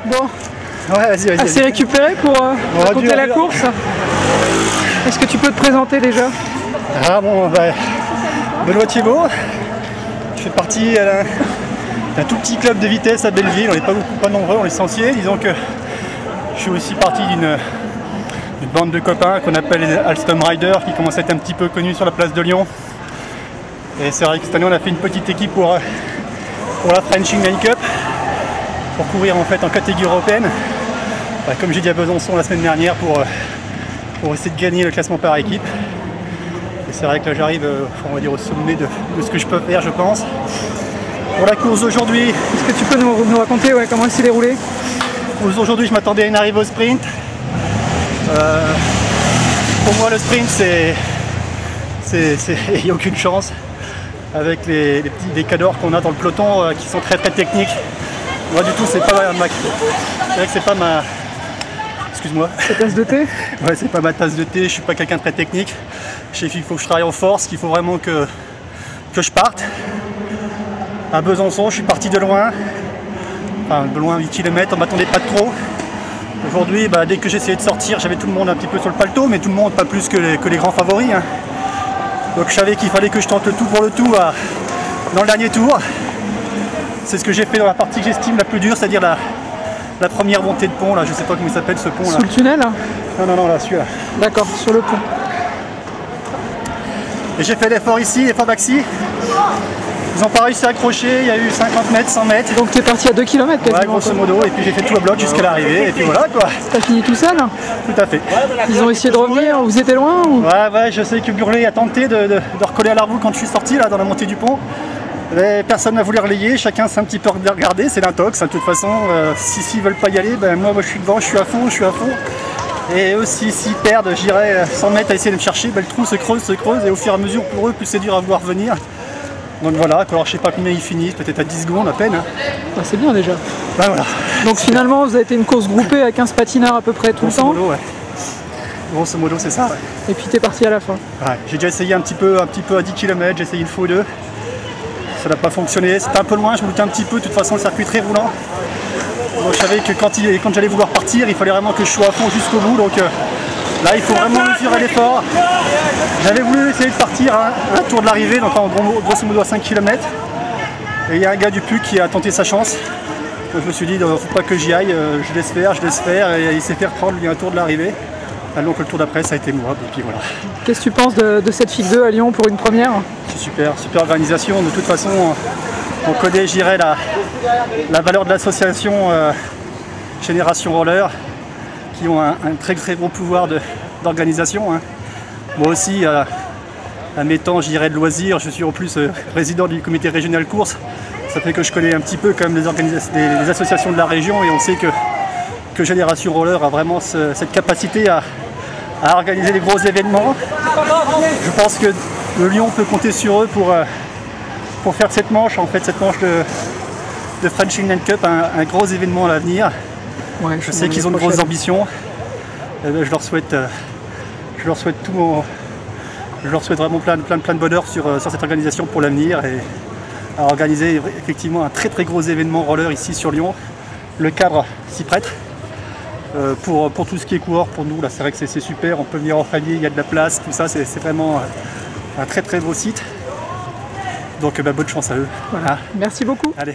Bon, Ouais, vas-y, vas-y. assez récupéré pour raconter la course. Est-ce que tu peux te présenter déjà? Ah bon, Benoît Thiebaud. Je fais partie d'un tout petit club de vitesse à Belleville. On n'est pas nombreux, on est licenciés. Disons que je suis aussi partie d'une bande de copains qu'on appelle les Alstom Riders, qui commencent à être un petit peu connus sur la place de Lyon. Et c'est vrai que cette année on a fait une petite équipe pour la French England Cup, pour courir en fait en catégorie européenne. Comme j'ai dit à Besançon la semaine dernière, pour essayer de gagner le classement par équipe. Et c'est vrai que là j'arrive on va dire au sommet de ce que je peux faire, je pense. Pour la course d'aujourd'hui, Est-ce que tu peux nous raconter comment elle s'est déroulée? aujourd'hui je m'attendais à une arrivée au sprint. Pour moi le sprint il n'y a aucune chance avec les petits cadors qu'on a dans le peloton qui sont très techniques. Moi du tout c'est vrai que c'est pas ma... Excuse-moi. Ta tasse de thé? Ouais, c'est pas ma tasse de thé, je suis pas quelqu'un de très technique. Je sais qu'il faut que je travaille en force, qu'il faut vraiment que je parte. À Besançon, je suis parti de loin. Enfin, de loin, 8 km, on m'attendait pas trop. Aujourd'hui, dès que j'essayais de sortir, j'avais tout le monde un petit peu sur le paletot, mais tout le monde pas plus que les grands favoris. Hein. Donc je savais qu'il fallait que je tente le tout pour le tout dans le dernier tour. C'est ce que j'ai fait dans la partie que j'estime la plus dure, c'est-à-dire la première montée de pont, là, je sais pas comment il s'appelle ce pont là. Sous le tunnel? Non, là, celui-là. D'accord, sur le pont. Et j'ai fait l'effort ici, l'effort maxi. Ils n'ont pas réussi à accrocher, il y a eu 50 mètres, 100 mètres. Donc tu es parti à 2 km quasiment? Ouais, grosso modo, et puis j'ai fait tout le bloc jusqu'à l'arrivée, et puis voilà quoi. T'as fini tout seul? Tout à fait. Ils ont essayé de revenir, vous étiez loin ou... Ouais, je sais que Burlet a tenté de recoller à l'arbre quand je suis sorti là dans la montée du pont. Mais personne n'a voulu relayer, chacun s'est un petit peu regardé, c'est l'intox. De toute façon, s'ils veulent pas y aller, moi je suis devant, je suis à fond. Et eux s'ils perdent, j'irai 100 mètres à essayer de me chercher, le trou se creuse, et au fur et à mesure pour eux, plus c'est dur à voir venir. Donc voilà, alors je sais pas combien ils finissent, peut-être à 10 secondes à peine. Hein. Ah, c'est bien déjà. Voilà. Donc finalement vous avez été une course groupée à 15 patineurs à peu près tout le temps. Ouais. Grosso modo c'est ça. Ouais. Et puis t'es parti à la fin. Ouais, j'ai déjà essayé un petit peu à 10 km, j'ai essayé une fois ou deux. Ça n'a pas fonctionné, c'était un peu loin, je me doutais un petit peu, de toute façon le circuit est très roulant. Donc je savais que quand j'allais vouloir partir, il fallait vraiment que je sois à fond jusqu'au bout. Donc là il faut vraiment mesurer l'effort. J'avais voulu essayer de partir à un tour de l'arrivée, donc en grosso modo à 5 km. Et il y a un gars du PUC qui a tenté sa chance. Donc je me suis dit, il ne faut pas que j'y aille, je laisse faire, et il s'est fait reprendre lui un tour de l'arrivée. Alors que le tour d'après ça a été moi, et puis voilà. Qu'est-ce que tu penses de cette Fig 2 à Lyon pour une première? C'est super organisation. De toute façon, on connaît, je dirais, la valeur de l'association Génération Roller, qui ont un très gros pouvoir d'organisation. Hein. Moi aussi, à mes temps, je dirais, de loisirs, je suis en plus président du comité régional course. Ça fait que je connais un petit peu quand même les associations de la région, et on sait que Génération Roller a vraiment cette capacité à organiser des gros événements. Je pense que le Lyon peut compter sur eux pour faire cette manche, cette manche de French England Cup, un gros événement à l'avenir. Ouais, je sais qu'ils ont de grosses ambitions. Je leur souhaite vraiment plein de bonheur sur cette organisation pour l'avenir, et à organiser effectivement un très gros événement roller ici sur Lyon. Le cadre s'y prête. Pour tout ce qui est coureur, pour nous, là c'est vrai que c'est super, on peut venir en famille, il y a de la place, tout ça, c'est vraiment un très beau site. Donc bonne chance à eux. Voilà. Merci beaucoup. Allez.